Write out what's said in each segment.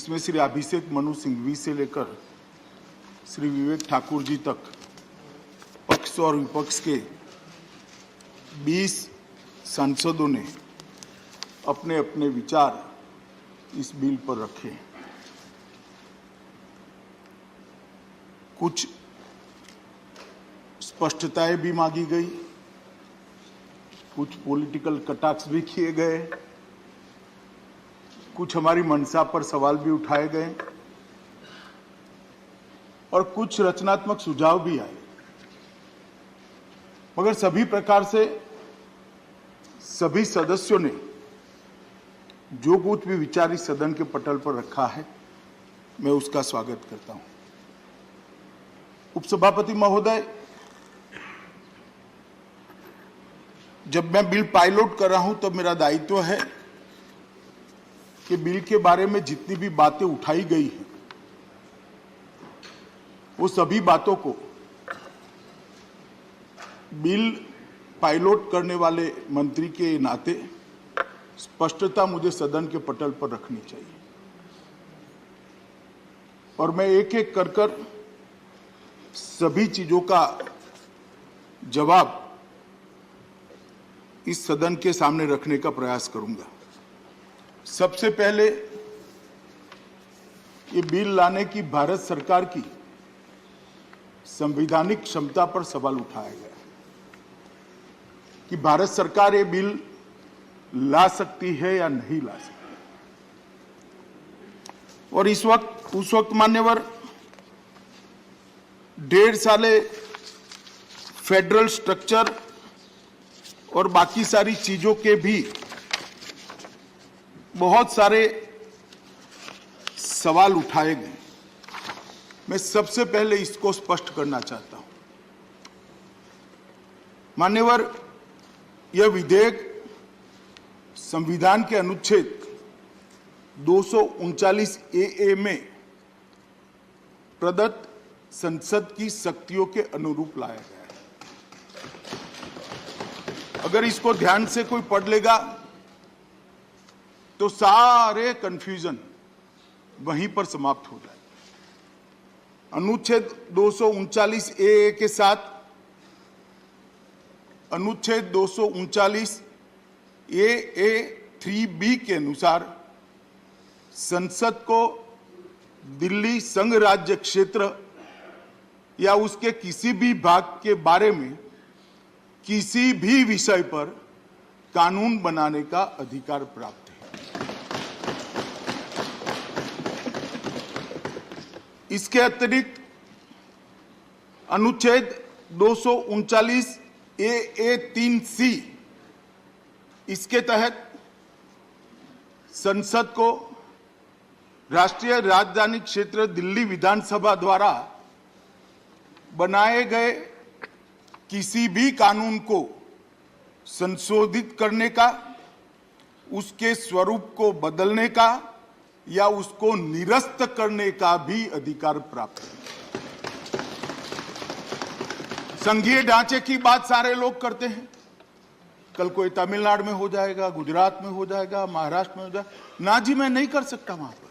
इसमें श्री अभिषेक मनु सिंघवी से लेकर श्री विवेक ठाकुर जी तक पक्ष और विपक्ष के 20 सांसदों ने अपने अपने विचार इस बिल पर रखे। कुछ स्पष्टताएं भी मांगी गई, कुछ पॉलिटिकल कटाक्ष भी किए गए, कुछ हमारी मंशा पर सवाल भी उठाए गए और कुछ रचनात्मक सुझाव भी आए। मगर सभी प्रकार से सभी सदस्यों ने जो कुछ भी विचार इस सदन के पटल पर रखा है, मैं उसका स्वागत करता हूं। उपसभापति महोदय, जब मैं बिल पायलट कर रहा हूं तब मेरा दायित्व है कि बिल के बारे में जितनी भी बातें उठाई गई हैं वो सभी बातों को बिल पायलट करने वाले मंत्री के नाते स्पष्टता मुझे सदन के पटल पर रखनी चाहिए और मैं एक एक कर सभी चीजों का जवाब इस सदन के सामने रखने का प्रयास करूंगा। सबसे पहले ये बिल लाने की भारत सरकार की संवैधानिक क्षमता पर सवाल उठाया गया कि भारत सरकार ये बिल ला सकती है या नहीं ला सकती। और उस वक्त मान्यवर 1.5 साले फेडरल स्ट्रक्चर और बाकी सारी चीजों के भी बहुत सारे सवाल उठाए गए। मैं सबसे पहले इसको स्पष्ट करना चाहता हूं। मान्यवर, यह विधेयक संविधान के अनुच्छेद 239 ए में प्रदत्त संसद की शक्तियों के अनुरूप लाया गया है। अगर इसको ध्यान से कोई पढ़ लेगा तो सारे कंफ्यूजन वहीं पर समाप्त हो जाए। अनुच्छेद 239 ए के साथ अनुच्छेद 239 ए 3B के अनुसार संसद को दिल्ली संघ राज्य क्षेत्र या उसके किसी भी भाग के बारे में किसी भी विषय पर कानून बनाने का अधिकार प्राप्त है। इसके अतिरिक्त अनुच्छेद 239 ए 3C, इसके तहत संसद को राष्ट्रीय राजधानी क्षेत्र दिल्ली विधानसभा द्वारा बनाए गए किसी भी कानून को संशोधित करने का, उसके स्वरूप को बदलने का या उसको निरस्त करने का भी अधिकार प्राप्त है। संघीय ढांचे की बात सारे लोग करते हैं। कल कोई तमिलनाडु में हो जाएगा, गुजरात में हो जाएगा, महाराष्ट्र में हो जाएगा। ना जी, मैं नहीं कर सकता वहां पर,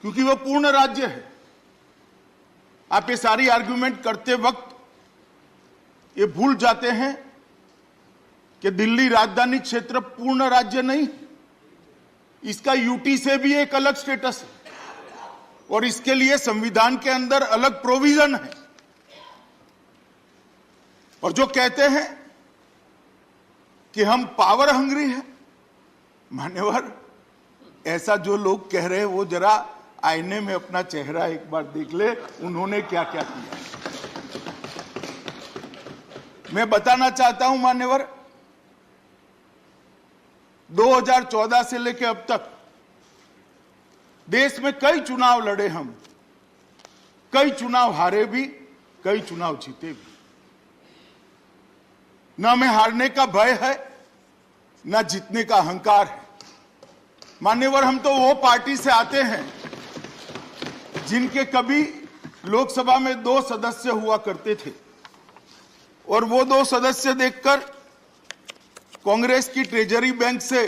क्योंकि वह पूर्ण राज्य है। आप ये सारी आर्ग्यूमेंट करते वक्त ये भूल जाते हैं कि दिल्ली राजधानी क्षेत्र पूर्ण राज्य नहीं, इसका यूटी से भी एक अलग स्टेटस है और इसके लिए संविधान के अंदर अलग प्रोविजन है। और जो कहते हैं कि हम पावर हंग्री हैं, मान्यवर, ऐसा जो लोग कह रहे हैं वो जरा आईने में अपना चेहरा एक बार देख ले, उन्होंने क्या क्या किया। मैं बताना चाहता हूं मान्यवर, 2014 से लेकर अब तक देश में कई चुनाव लड़े हम, कई चुनाव हारे भी, कई चुनाव जीते भी। ना हमें हारने का भय है, ना जीतने का अहंकार है। मान्यवर, हम तो वो पार्टी से आते हैं जिनके कभी लोकसभा में 2 सदस्य हुआ करते थे और वो 2 सदस्य देखकर कांग्रेस की ट्रेजरी बैंक से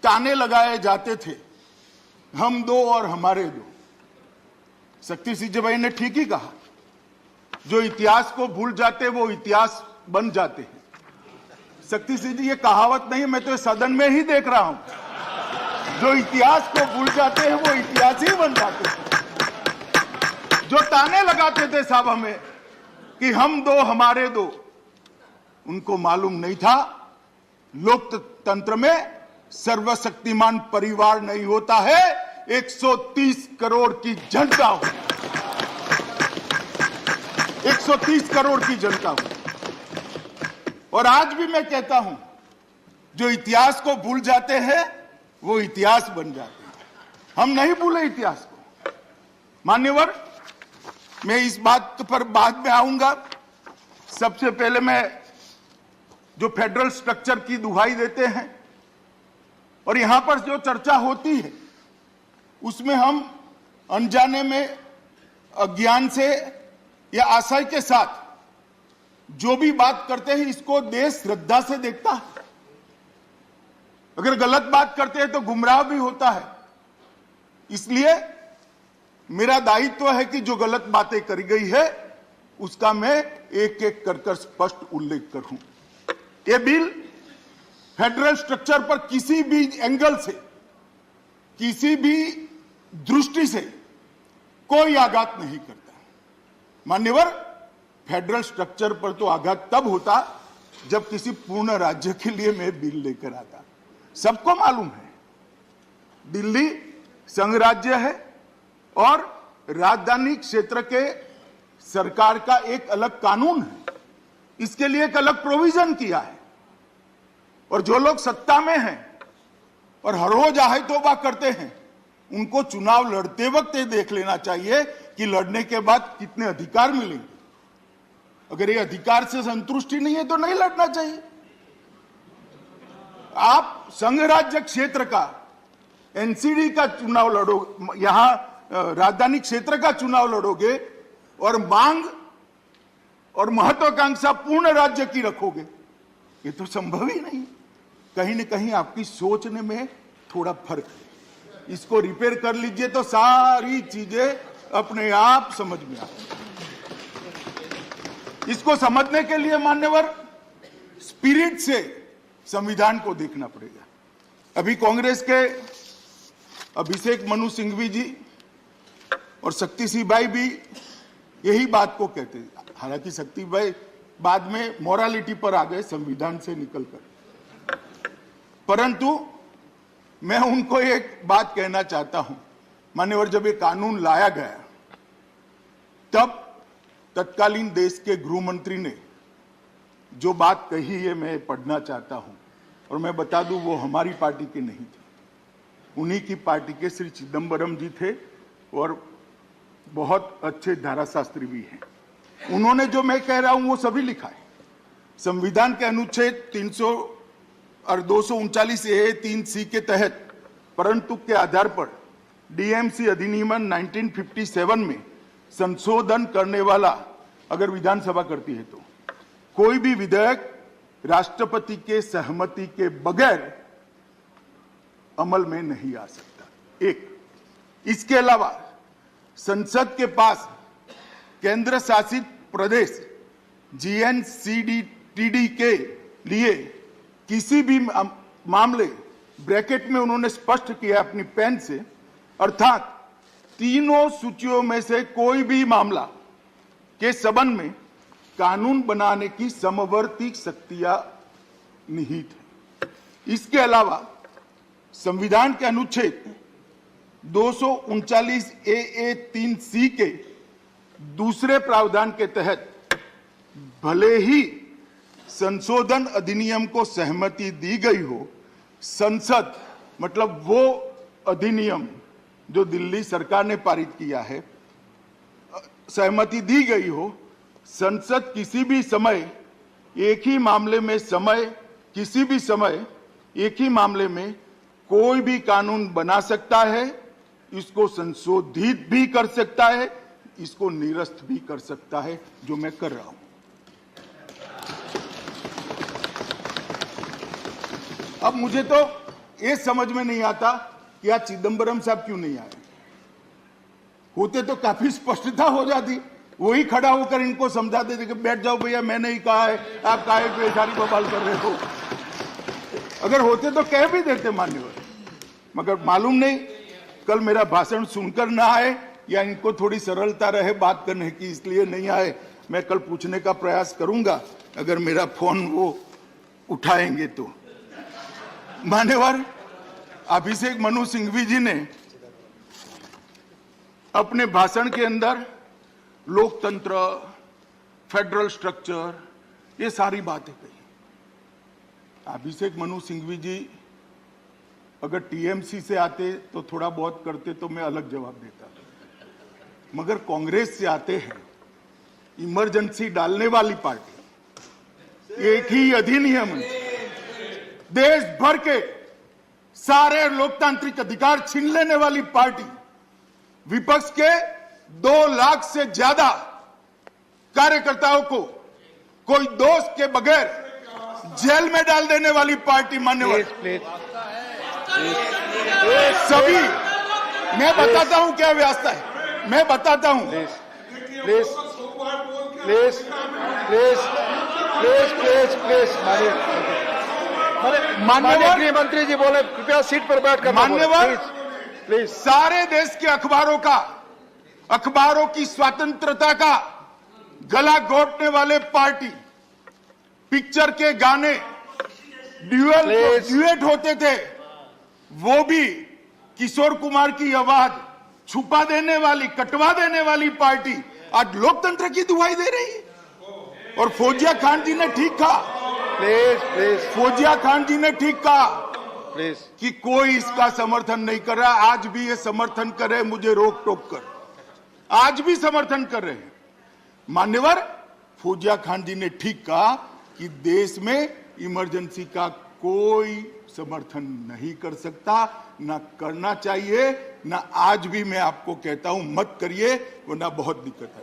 ताने लगाए जाते थे हम दो और हमारे दो। शक्ति सिंह भाई ने ठीक ही कहा, जो इतिहास को भूल जाते वो इतिहास बन जाते हैं। शक्ति सिंह जी, ये कहावत नहीं है, मैं तो सदन में ही देख रहा हूं। जो इतिहास को भूल जाते हैं वो इतिहास ही बन जाते हैं। जो ताने लगाते थे साहब हमें कि हम दो हमारे दो, उनको मालूम नहीं था लोकतंत्र में सर्वशक्तिमान परिवार नहीं होता है, 130 करोड़ की जनता हो, 130 करोड़ की जनता हो। और आज भी मैं कहता हूं, जो इतिहास को भूल जाते हैं वो इतिहास बन जाते हैं। हम नहीं भूले इतिहास को। मान्यवर, मैं इस बात पर बाद में आऊंगा। सबसे पहले मैं जो फेडरल स्ट्रक्चर की दुहाई देते हैं और यहां पर जो चर्चा होती है उसमें हम अनजाने में, अज्ञान से या आशय के साथ जो भी बात करते हैं, इसको देश श्रद्धा से देखता है। अगर गलत बात करते हैं तो गुमराह भी होता है। इसलिए मेरा दायित्व है कि जो गलत बातें करी गई है उसका मैं एक एक कर स्पष्ट उल्लेख करूं। यह बिल फेडरल स्ट्रक्चर पर किसी भी एंगल से, किसी भी दृष्टि से कोई आघात नहीं करता। मान्यवर, फेडरल स्ट्रक्चर पर तो आघात तब होता जब किसी पूर्ण राज्य के लिए मैं बिल लेकर आता। सबको मालूम है दिल्ली संघ राज्य है और राजधानी क्षेत्र के सरकार का एक अलग कानून है, इसके लिए एक अलग प्रोविजन किया है। और जो लोग सत्ता में हैं और हर रोज आहे तौबा करते हैं, उनको चुनाव लड़ते वक्त ये देख लेना चाहिए कि लड़ने के बाद कितने अधिकार मिलेंगे। अगर ये अधिकार से संतुष्टि नहीं है तो नहीं लड़ना चाहिए। आप संघ राज्य क्षेत्र का, एनसीडी का चुनाव लड़ो, यहां राजधानी क्षेत्र का चुनाव लड़ोगे और मांग और महत्वाकांक्षा पूर्ण राज्य की रखोगे, ये तो संभव ही नहीं। कहीं न कहीं आपकी सोचने में थोड़ा फर्क है। इसको रिपेयर कर लीजिए तो सारी चीजें अपने आप समझ में आती। इसको समझने के लिए मान्यवर स्पिरिट से संविधान को देखना पड़ेगा। अभी कांग्रेस के अभिषेक मनु सिंघवी जी और शक्ति सिंह भाई भी यही बात को कहते हैं। हालांकि शक्ति भाई बाद में मोरालिटी पर आ गए संविधान से निकलकर, परंतु मैं उनको एक बात कहना चाहता हूं। मान्यवर, जब ये कानून लाया गया तब तत्कालीन देश के गृह मंत्री ने जो बात कही है मैं पढ़ना चाहता हूं। और मैं बता दूं, वो हमारी पार्टी के नहीं थे, उन्हीं की पार्टी के श्री चिदंबरम जी थे और बहुत अच्छे धाराशास्त्री भी हैं। उन्होंने जो मैं कह रहा हूं वो सभी लिखा है। संविधान के अनुच्छेद 300 और 239 ए 3C के तहत परंतु के आधार पर डीएमसी अधिनियम 1957 में संशोधन करने वाला अगर विधानसभा करती है तो कोई भी विधेयक राष्ट्रपति के सहमति के बगैर अमल में नहीं आ सकता। एक, इसके अलावा संसद के पास केंद्र शासित प्रदेश GNCDTD के लिए किसी भी मामले, ब्रैकेट में उन्होंने स्पष्ट किया अपनी पेन से, अर्थात तीनों सूचियों में से कोई भी मामला के संबंध में कानून बनाने की समवर्ती शक्तियां निहित है। इसके अलावा संविधान के अनुच्छेद 239 ए 3C के दूसरे प्रावधान के तहत भले ही संशोधन अधिनियम को सहमति दी गई हो, संसद मतलब वो अधिनियम जो दिल्ली सरकार ने पारित किया है, सहमति दी गई हो, संसद किसी भी समय एक ही मामले में किसी भी समय एक ही मामले में कोई भी कानून बना सकता है, इसको संशोधित भी कर सकता है, इसको निरस्त भी कर सकता है, जो मैं कर रहा हूं। अब मुझे तो ये समझ में नहीं आता कि आज चिदंबरम साहब क्यों नहीं आए। होते तो काफी स्पष्टता हो जाती, वही खड़ा होकर इनको समझा देते कि बैठ जाओ भैया, मैंने ही कहा है, आप काहे बेचारी बवाल कर रहे हो। अगर होते तो कह भी देते मान्यवर, मगर मालूम नहीं कल मेरा भाषण सुनकर ना आए या इनको थोड़ी सरलता रहे बात करने की, इसलिए नहीं आए। मैं कल पूछने का प्रयास करूंगा अगर मेरा फोन वो उठाएंगे तो। मान्यवर अभिषेक मनु सिंघवी जी ने अपने भाषण के अंदर लोकतंत्र, फेडरल स्ट्रक्चर, ये सारी बातें कही। अभिषेक मनु सिंघवी जी अगर टीएमसी से आते तो थोड़ा बहुत करते तो मैं अलग जवाब देता, मगर कांग्रेस से आते हैं, इमरजेंसी डालने वाली पार्टी, एक ही अधिनियम में देश भर के सारे लोकतांत्रिक अधिकार छीन लेने वाली पार्टी, विपक्ष के 2 लाख से ज्यादा कार्यकर्ताओं को कोई दोष के बगैर जेल में डाल देने वाली पार्टी। मान्यवर सभी, मैं बताता हूं क्या व्यवस्था है, मैं बताता हूं। माननीय गृह मंत्री जी बोले, कृपया सीट पर बैठकर। मान्यवर प्लीज, सारे देश के अखबारों की स्वतंत्रता का गला घोटने वाले पार्टी, पिक्चर के गाने ड्यूएट होते थे, वो भी किशोर कुमार की आवाज छुपा देने वाली, कटवा देने वाली पार्टी आज लोकतंत्र की दुहाई दे रही है। और फौजिया खान जी ने ठीक कहा, प्लीज फौजिया खान जी ने ठीक कहा प्लीज कि कोई इसका समर्थन नहीं कर रहा। आज भी ये समर्थन कर रहे, मुझे रोक टोक कर, आज भी समर्थन कर रहे हैं। मान्यवर फौजिया खान जी ने ठीक कहा कि देश में इमरजेंसी का कोई समर्थन नहीं कर सकता, ना करना चाहिए, ना आज भी मैं आपको कहता हूं मत करिए, वरना बहुत दिक्कत है।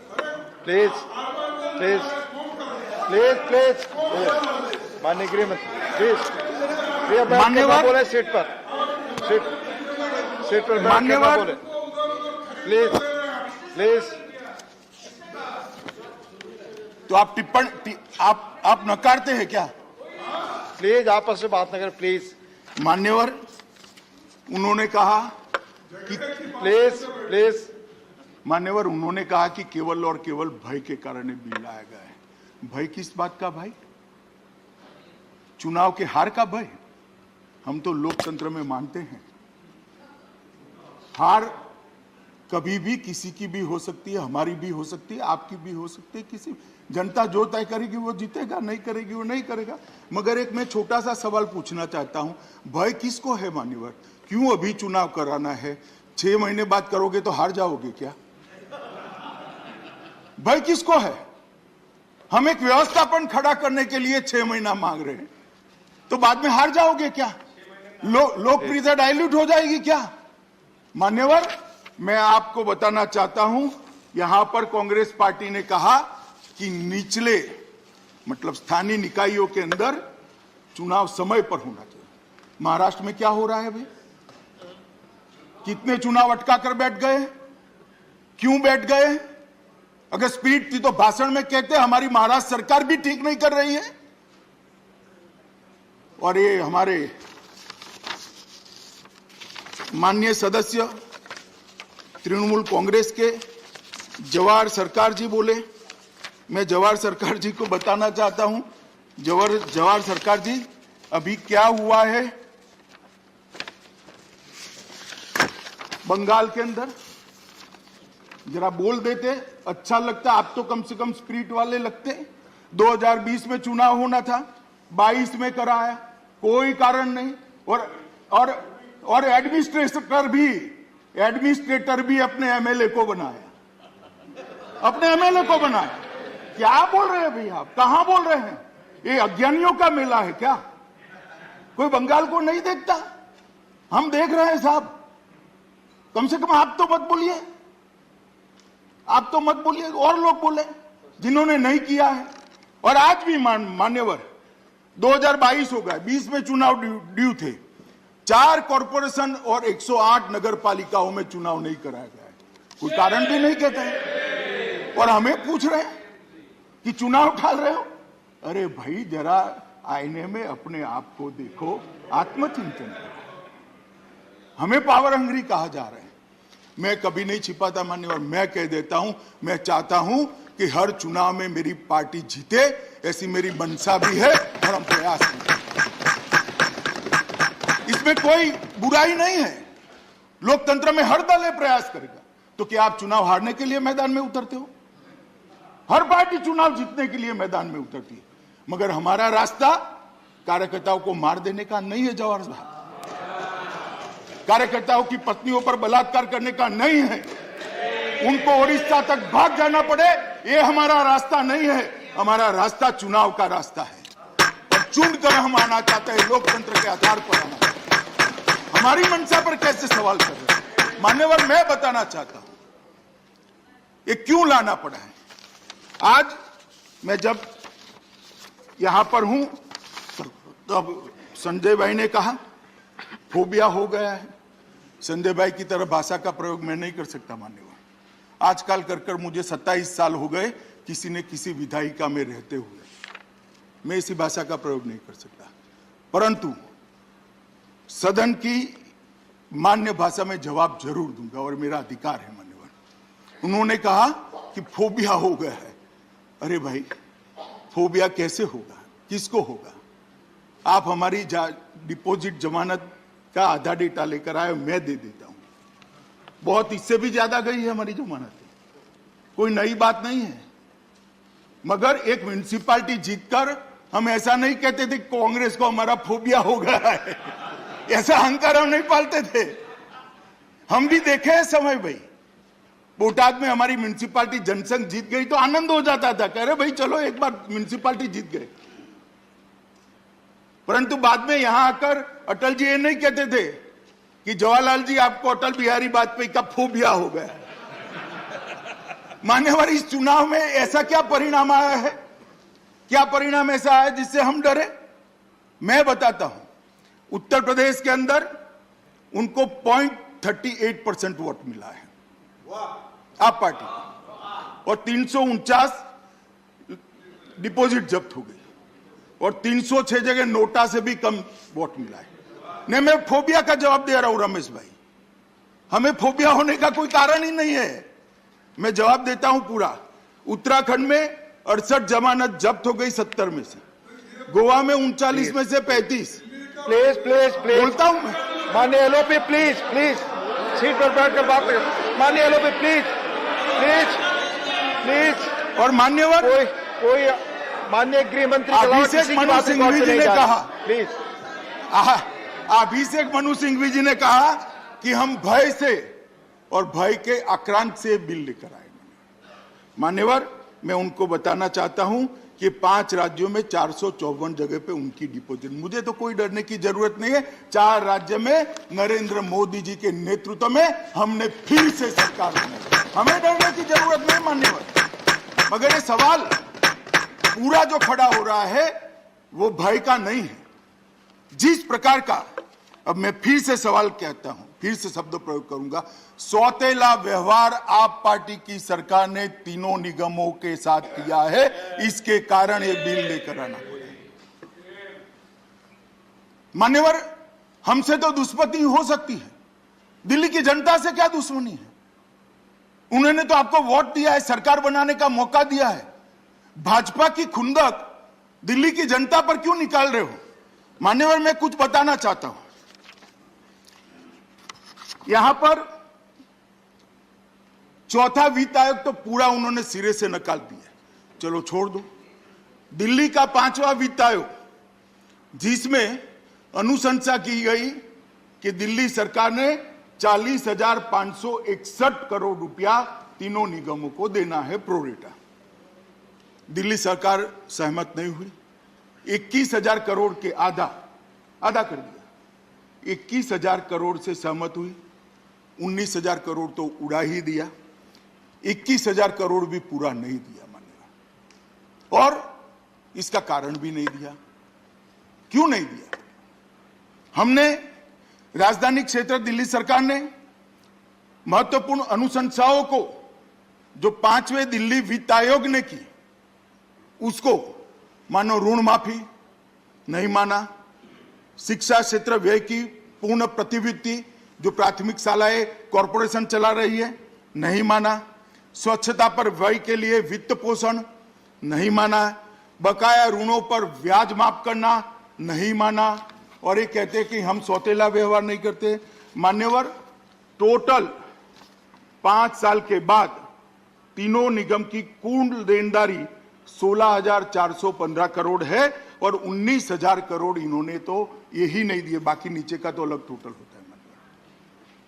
प्लीज प्लीज प्लीज प्लीज माननीय गृह मंत्री प्लीज, मान्यवर बोले सीट पर मान्यवर बोले, प्लीज प्लीज। तो आप टिप्पणी आप नकारते हैं क्या? प्लीज आपस में बात न करें प्लीज। मान्यवर उन्होंने कहा कि प्लीज मान्यवर उन्होंने कहा कि केवल और केवल भय के कारण बिल लाया गया है। भय किस बात का भय? चुनाव के हार का भय? हम तो लोकतंत्र में मानते हैं हार कभी भी किसी की भी हो सकती है, हमारी भी हो सकती है, आपकी भी हो सकती है, किसी जनता जो तय करेगी वो जीतेगा, नहीं करेगी वो नहीं करेगा। मगर एक मैं छोटा सा सवाल पूछना चाहता हूं, भय किसको है मान्यवर? क्यों अभी चुनाव कराना है? 6 महीने बाद करोगे तो हार जाओगे क्या? भय किसको है? हम एक व्यवस्थापन खड़ा करने के लिए 6 महीना मांग रहे हैं, तो बाद में हार जाओगे क्या? लोकप्रियता डाइल्यूट हो जाएगी क्या? मान्यवर मैं आपको बताना चाहता हूं, यहां पर कांग्रेस पार्टी ने कहा कि निचले मतलब स्थानीय निकायों के अंदर चुनाव समय पर होना चाहिए। महाराष्ट्र में क्या हो रहा है भाई? कितने चुनाव अटका कर बैठ गए? क्यों बैठ गए? अगर स्पीड थी तो भाषण में कहते हमारी महाराष्ट्र सरकार भी ठीक नहीं कर रही है। और ये हमारे माननीय सदस्य तृणमूल कांग्रेस के जवाहर सरकार जी बोले, मैं जवाहर सरकार जी को बताना चाहता हूं, जवाहर सरकार जी अभी क्या हुआ है बंगाल के अंदर, जरा बोल देते अच्छा लगता। आप तो कम से कम स्पिरिट वाले लगते। 2020 में चुनाव होना था, 22 में कराया, कोई कारण नहीं। और एडमिनिस्ट्रेटर भी अपने एमएलए को बनाया, क्या बोल रहे हैं भैया आप? कहां बोल रहे हैं? ये अज्ञानियों का मेला है क्या? कोई बंगाल को नहीं देखता? हम देख रहे हैं साहब। कम से कम आप तो मत बोलिए, और लोग बोले जिन्होंने नहीं किया है। और आज भी मान्यवर 2022 हो गया, 20 में चुनाव ड्यू थे, 4 कॉरपोरेशन और 108 नगर पालिकाओं में चुनाव नहीं कराया गया है, कोई कारण भी नहीं कहता है। और हमें पूछ रहे हैं कि चुनाव ठाल रहे हो। अरे भाई, जरा आईने में अपने आप को देखो, आत्मचिंतन करो। हमें पावर हंग्री कहा जा रहा है। मैं कभी नहीं छिपाता मान्यवर, मैं कह देता हूं, मैं चाहता हूं कि हर चुनाव में मेरी पार्टी जीते, ऐसी मेरी मंशा भी है और हम प्रयास करते हैं। इसमें कोई बुराई नहीं है। लोकतंत्र में हर दल प्रयास करेगा। तो क्या आप चुनाव हारने के लिए मैदान में उतरते हो? हर पार्टी चुनाव जीतने के लिए मैदान में उतरती है, मगर हमारा रास्ता कार्यकर्ताओं को मार देने का नहीं है जवाहर साहब, कार्यकर्ताओं की पत्नियों पर बलात्कार करने का नहीं है, उनको ओडिशा तक भाग जाना पड़े, ये हमारा रास्ता नहीं है। हमारा रास्ता चुनाव का रास्ता है और चुन कर हम आना चाहते हैं, लोकतंत्र के आधार पर आना। हमारी मंशा पर कैसे सवाल कर रहे हैं मान्यवर? मैं बताना चाहता हूं ये क्यों लाना पड़ा है। आज मैं जब यहां पर हूं तब संजय भाई ने कहा फोबिया हो गया है। संजय भाई की तरह भाषा का प्रयोग मैं नहीं कर सकता मान्यवर। आजकल कर मुझे 27 साल हो गए किसी ने किसी विधायिका में रहते हुए, मैं इसी भाषा का प्रयोग नहीं कर सकता, परंतु सदन की मान्य भाषा में जवाब जरूर दूंगा और मेरा अधिकार है मान्यवर। उन्होंने कहा कि फोबिया हो गया है। अरे भाई, फोबिया कैसे होगा, किसको होगा? आप हमारी डिपॉजिट जमानत का आधा डेटा लेकर आए, मैं दे देता हूं। बहुत इससे भी ज्यादा गई है हमारी जमानत, कोई नई बात नहीं है। मगर एक म्युनिसिपैलिटी जीतकर हम ऐसा नहीं कहते थे कांग्रेस को हमारा फोबिया हो गया है, ऐसा अहंकार हम नहीं पालते थे। हम भी देखे हैं समय भाई, बोटाद में हमारी म्युनिसिपैलिटी जनसंघ जीत गई तो आनंद हो जाता था, कह रहे भाई चलो एक बार म्युनिसिपैलिटी जीत गए। परंतु बाद में यहां आकर अटल जी ये नहीं कहते थे कि जवाहरलाल जी आपको अटल बिहारी वाजपेयी का फोबिया हो गया। मान्यवर, इस चुनाव में ऐसा क्या परिणाम आया है, क्या परिणाम ऐसा आया जिससे हम डरे? मैं बताता हूं। उत्तर प्रदेश के अंदर उनको 0.38% वोट मिला है आप पार्टी को, और 349 डिपॉजिट जब्त हो गई और 306 जगह नोटा से भी कम वोट मिला है। नहीं, मैं फोबिया का जवाब दे रहा हूं रमेश भाई, हमें फोबिया होने का कोई कारण ही नहीं है। मैं जवाब देता हूं पूरा। उत्तराखंड में 68 जमानत जब्त हो गई 70 में से, गोवा में 39 में से 35। प्लीज प्लीज प्लीज बोलता हूं मैं। माननीय एलओपी प्लीज प्लीज सीट पर बैठकर बात करें। माननीय एलओपी प्लीज प्लीज प्लीज। और मान्यवर, कोई माननीय गृह मंत्री अभिषेक मनु सिंघवी जी ने कहा, प्लीज, अभिषेक मनु सिंघवी जी ने कहा कि हम भय से और भय के आक्रांत से बिल लेकर आएंगे। मान्यवर, मैं उनको बताना चाहता हूं कि 5 राज्यों में 454 जगह पे उनकी डिपॉजिट, मुझे तो कोई डरने की जरूरत नहीं है। 4 राज्य में नरेंद्र मोदी जी के नेतृत्व में हमने फिर से सरकार बनाई, हमें डरने की जरूरत नहीं मान्यवर। मगर ये सवाल पूरा जो खड़ा हो रहा है वो भय का नहीं है। जिस प्रकार का, अब मैं फिर से सवाल कहता हूं, फिर से शब्द प्रयोग करूंगा, सौतेला व्यवहार आप पार्टी की सरकार ने तीनों निगमों के साथ किया है, इसके कारण ये बिल लेकर आना पड़ा। मान्यवर, हमसे तो दुश्मनी हो सकती है, दिल्ली की जनता से क्या दुश्मनी है? उन्होंने तो आपको वोट दिया है, सरकार बनाने का मौका दिया है। भाजपा की खुंदक दिल्ली की जनता पर क्यों निकाल रहे हो? मान्यवर, मैं कुछ बताना चाहता हूं। यहां पर चौथा वित्त आयोग तो पूरा उन्होंने सिरे से निकाल दिया, चलो छोड़ दो। दिल्ली का 5वां वित्त आयोग, जिसमें अनुशंसा की गई कि दिल्ली सरकार ने 40,561 करोड़ रुपया तीनों निगमों को देना है प्रोरेटा। दिल्ली सरकार सहमत नहीं हुई, 21,000 करोड़ के आधा कर दिया। 21,000 करोड़ से सहमत हुई, 19,000 करोड़ तो उड़ा ही दिया, 21,000 करोड़ भी पूरा नहीं दिया मान्यवर, और इसका कारण भी नहीं दिया। क्यों नहीं दिया? हमने राजधानी क्षेत्र दिल्ली सरकार ने महत्वपूर्ण अनुशंसाओं को जो 5वें दिल्ली वित्त आयोग ने की, उसको मानो ऋण माफी नहीं माना, शिक्षा क्षेत्र व्यय की पूर्ण प्रतिवृत्ति जो प्राथमिक शालाएं कॉरपोरेशन चला रही है नहीं माना, स्वच्छता पर व्यय के लिए वित्त पोषण नहीं माना, बकाया ऋणों पर ब्याज माफ करना नहीं माना, और ये कहते हैं कि हम सौतेला व्यवहार नहीं करते। मान्यवर, टोटल 5 साल के बाद तीनों निगम की कुल देनदारी 16,415 करोड़ है और 19,000 करोड़ इन्होंने तो यही नहीं दिए, बाकी नीचे का तो अलग टोटल होता है।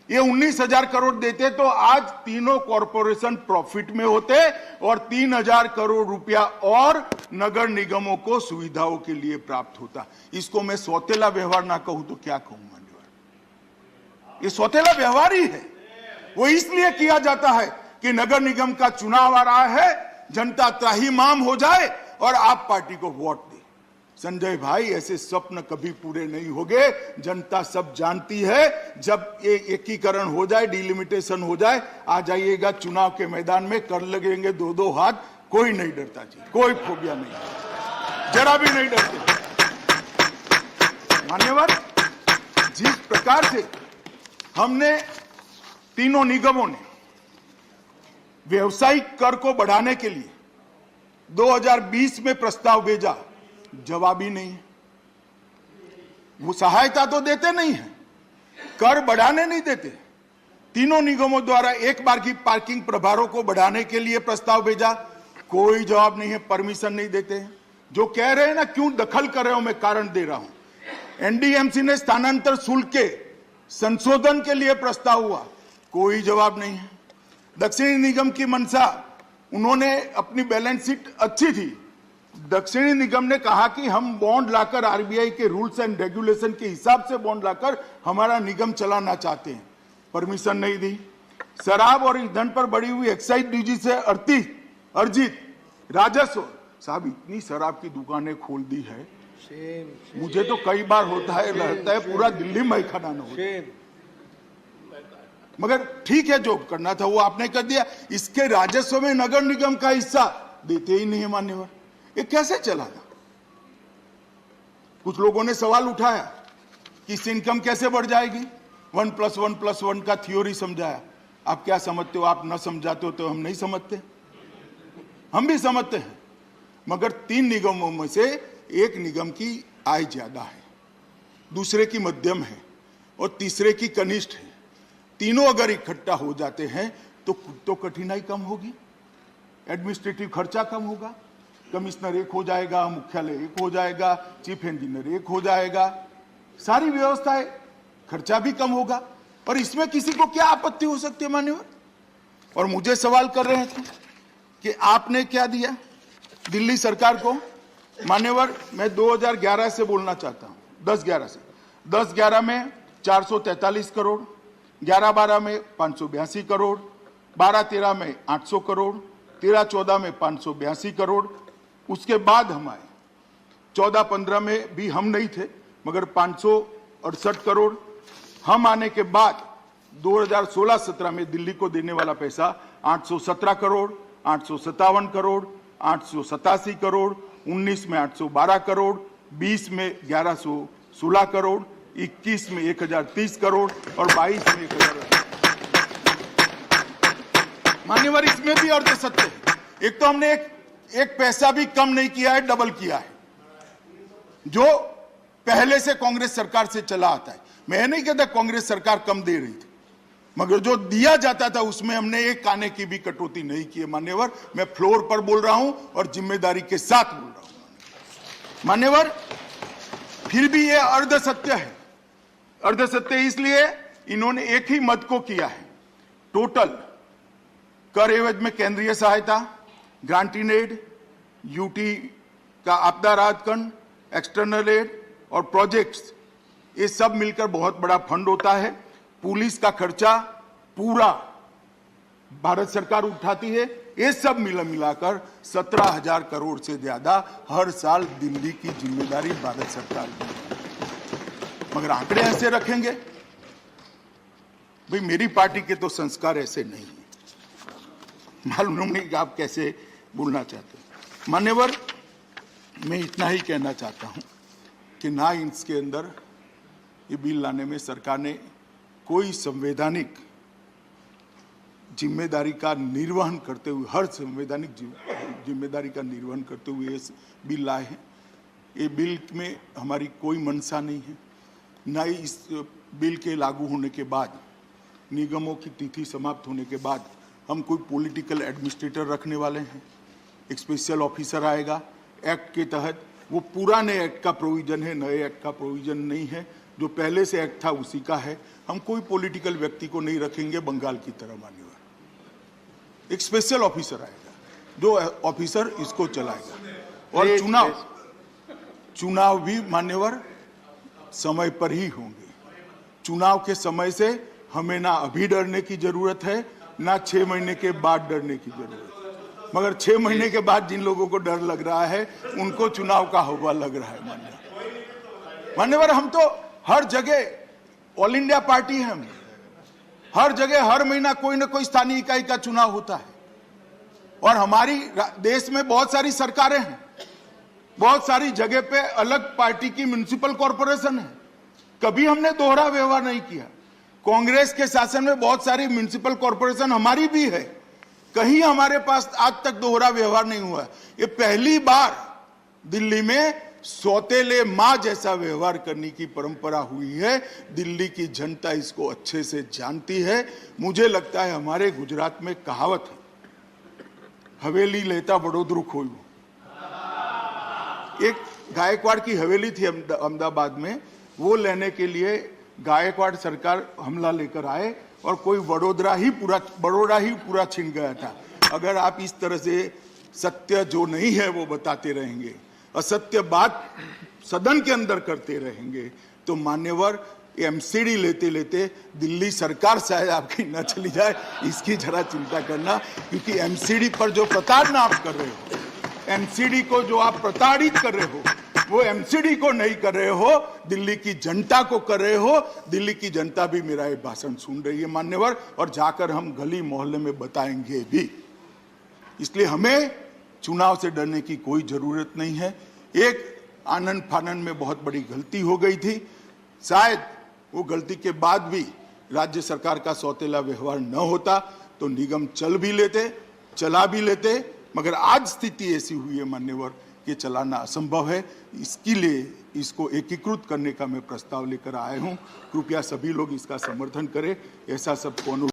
ये 19,000 करोड़ देते तो आज तीनों कॉरपोरेशन प्रॉफिट में होते और 3,000 करोड़ रुपया और नगर निगमों को सुविधाओं के लिए प्राप्त होता। इसको मैं सौतेला व्यवहार ना कहूं तो क्या कहूं मान्यवर? ये सौतेला व्यवहार ही है। वो इसलिए किया जाता है कि नगर निगम का चुनाव आ रहा है, जनता त्राहिमाम हो जाए और आप पार्टी को वोट दे। संजय भाई, ऐसे स्वप्न कभी पूरे नहीं होंगे। जनता सब जानती है, जब ये एकीकरण हो जाए, डिलिमिटेशन हो जाए, आ जाइएगा चुनाव के मैदान में, कर लगेंगे 2-2 हाथ, कोई नहीं डरता जी, कोई फोबिया नहीं, जरा भी नहीं डरते। मान्यवर, जिस प्रकार से हमने तीनों निगमों ने व्यवसायिक कर को बढ़ाने के लिए 2020 में प्रस्ताव भेजा, जवाब ही नहीं। वो सहायता तो देते नहीं है, कर बढ़ाने नहीं देते। तीनों निगमों द्वारा एक बार की पार्किंग प्रभारों को बढ़ाने के लिए प्रस्ताव भेजा, कोई जवाब नहीं है, परमिशन नहीं देते हैं। जो कह रहे हैं ना, क्यों दखल कर रहे हो, मैं कारण दे रहा हूं। एनडीएमसी ने स्थानांतर शुल्क के संशोधन के लिए प्रस्ताव हुआ, कोई जवाब नहीं है। दक्षिणी निगम की मंशा, उन्होंने अपनी बैलेंस शीट अच्छी थी, दक्षिणी निगम ने कहा कि हम बॉन्ड लाकर आरबीआई के रूल्स एंड रेगुलेशन के हिसाब से बॉन्ड लाकर हमारा निगम चलाना चाहते हैं, परमिशन नहीं दी। शराब और ईंधन पर बढ़ी हुई एक्साइज ड्यूटी से अर्जित राजस्व, साहब इतनी शराब की दुकानें खोल दी है, मुझे तो कई बार होता है, लगता है पूरा दिल्ली में खाना न हो, मगर ठीक है, जो करना था वो आपने कर दिया। इसके राजस्व में नगर निगम का हिस्सा देते ही नहीं है मान्यवर, ये कैसे चलाना? कुछ लोगों ने सवाल उठाया कि इससे इनकम कैसे बढ़ जाएगी, 1+1+1 का थ्योरी समझाया। आप क्या समझते हो? आप न समझाते हो तो हम नहीं समझते, हम भी समझते हैं। मगर 3 निगमों में से एक निगम की आय ज्यादा है, दूसरे की मध्यम है और तीसरे की कनिष्ठ है। तीनों अगर इकट्ठा हो जाते हैं तो कठिनाई कम होगी, एडमिनिस्ट्रेटिव खर्चा कम होगा, कमिश्नर एक हो जाएगा, मुख्यालय एक हो जाएगा, चीफ इंजीनियर एक हो जाएगा, सारी व्यवस्थाएं, खर्चा भी कम होगा। और इसमें किसी को क्या आपत्ति हो सकती है मान्यवर? और मुझे सवाल कर रहे थे कि आपने क्या दिया दिल्ली सरकार को। मान्यवर, मैं 2011 से बोलना चाहता हूं, 10-11 से। 10-11 में 443 करोड़, 11-12 में 582 करोड़, 12-13 में 800 करोड़, 13-14 में 582 करोड़। उसके बाद हम आए, 14-15 में भी हम नहीं थे, मगर 568 करोड़। हम आने के बाद 2016-17 में दिल्ली को देने वाला पैसा 817 करोड़, 857 करोड़, 887 करोड़, 19 में 812 करोड़, 20 में 1116 करोड़, 21 में 1030 करोड़ और 22 में 1000। मान्यवर, इसमें भी अर्ध सत्य है। एक तो हमने एक पैसा भी कम नहीं किया है, डबल किया है, जो पहले से कांग्रेस सरकार से चला आता है। मैं नहीं कहता कांग्रेस सरकार कम दे रही थी, मगर जो दिया जाता था उसमें हमने एक काने की भी कटौती नहीं की है मान्यवर। मैं फ्लोर पर बोल रहा हूं और जिम्मेदारी के साथ बोल रहा हूं मान्यवर। फिर भी यह अर्ध सत्य है। अर्ध सत्य इसलिए इन्होंने एक ही मद को किया है। टोटल कर एवज में केंद्रीय सहायता, ग्रांट इन एड, यूटी का आपदा राहत फंड, एक्सटर्नल एड और प्रोजेक्ट्स, ये सब मिलकर बहुत बड़ा फंड होता है। पुलिस का खर्चा पूरा भारत सरकार उठाती है। ये सब मिलाकर 17,000 करोड़ से ज्यादा हर साल दिल्ली की जिम्मेदारी भारत सरकार की। मगर आंकड़े ऐसे रखेंगे भाई मेरी पार्टी के तो संस्कार ऐसे नहीं है, मालूम नहीं कि आप कैसे बोलना चाहते हैं। मान्यवर, मैं इतना ही कहना चाहता हूं कि ना इसके अंदर ये बिल लाने में सरकार ने कोई संवैधानिक जिम्मेदारी का निर्वहन करते हुए, हर संवैधानिक जिम्मेदारी का निर्वहन करते हुए इस बिल लाए हैं। ये बिल में हमारी कोई मंशा नहीं है, ना ही इस बिल के लागू होने के बाद, निगमों की तिथि समाप्त होने के बाद हम कोई पॉलिटिकल एडमिनिस्ट्रेटर रखने वाले हैं। एक स्पेशल ऑफिसर आएगा एक्ट के तहत, वो पुराने एक्ट का प्रोविजन है, नए एक्ट का प्रोविजन नहीं है। जो पहले से एक्ट था उसी का है। हम कोई पॉलिटिकल व्यक्ति को नहीं रखेंगे बंगाल की तरह। मान्यवर, एक स्पेशल ऑफिसर आएगा जो ऑफिसर इसको चलाएगा। और चुनाव भी मान्यवर समय पर ही होंगे। चुनाव के समय से हमें ना अभी डरने की जरूरत है, ना 6 महीने के बाद डरने की जरूरत है। मगर 6 महीने के बाद जिन लोगों को डर लग रहा है उनको चुनाव का हवा लग रहा है। मान्यवर, हम तो हर जगह ऑल इंडिया पार्टी है, हम हर जगह हर महीना कोई ना कोई स्थानीय इकाई का चुनाव होता है। और हमारी देश में बहुत सारी सरकारें हैं, बहुत सारी जगह पे अलग पार्टी की म्युनिसिपल कॉरपोरेशन है। कभी हमने दोहरा व्यवहार नहीं किया। कांग्रेस के शासन में बहुत सारी म्युनिसिपल कॉरपोरेशन हमारी भी है, कहीं हमारे पास आज तक दोहरा व्यवहार नहीं हुआ। ये पहली बार दिल्ली में सौतेले मां जैसा व्यवहार करने की परंपरा हुई है। दिल्ली की जनता इसको अच्छे से जानती है। मुझे लगता है हमारे गुजरात में कहावत है, हवेली लेता वडोदरू खोયું। एक गायकवाड़ की हवेली थी अहमदाबाद में, वो लेने के लिए गायकवाड़ सरकार हमला लेकर आए और कोई बड़ोदरा ही पूरा छिन गया था। अगर आप इस तरह से सत्य जो नहीं है वो बताते रहेंगे, असत्य बात सदन के अंदर करते रहेंगे, तो मान्यवर एमसीडी लेते लेते दिल्ली सरकार शायद आपकी न चली जाए, इसकी जरा चिंता करना। क्योंकि एमसीडी पर जो प्रताड़ना आप कर रहे हो, एमसीडी को जो आप प्रताड़ित कर रहे हो, वो एमसीडी को नहीं कर रहे हो, दिल्ली की जनता को कर रहे हो। दिल्ली की जनता भी मेरा ये भाषण सुन रही है मान्यवर, और जाकर हम गली मोहल्ले में बताएंगे भी। इसलिए हमें चुनाव से डरने की कोई जरूरत नहीं है। एक आनंद फानंद में बहुत बड़ी गलती हो गई थी, शायद वो गलती के बाद भी राज्य सरकार का सौतेला व्यवहार न होता तो निगम चला भी लेते। मगर आज स्थिति ऐसी हुई है मान्यवर कि चलाना असंभव है। इसके लिए इसको एकीकृत करने का मैं प्रस्ताव लेकर आया हूं। कृपया सभी लोग इसका समर्थन करें, ऐसा सबको अनुरोध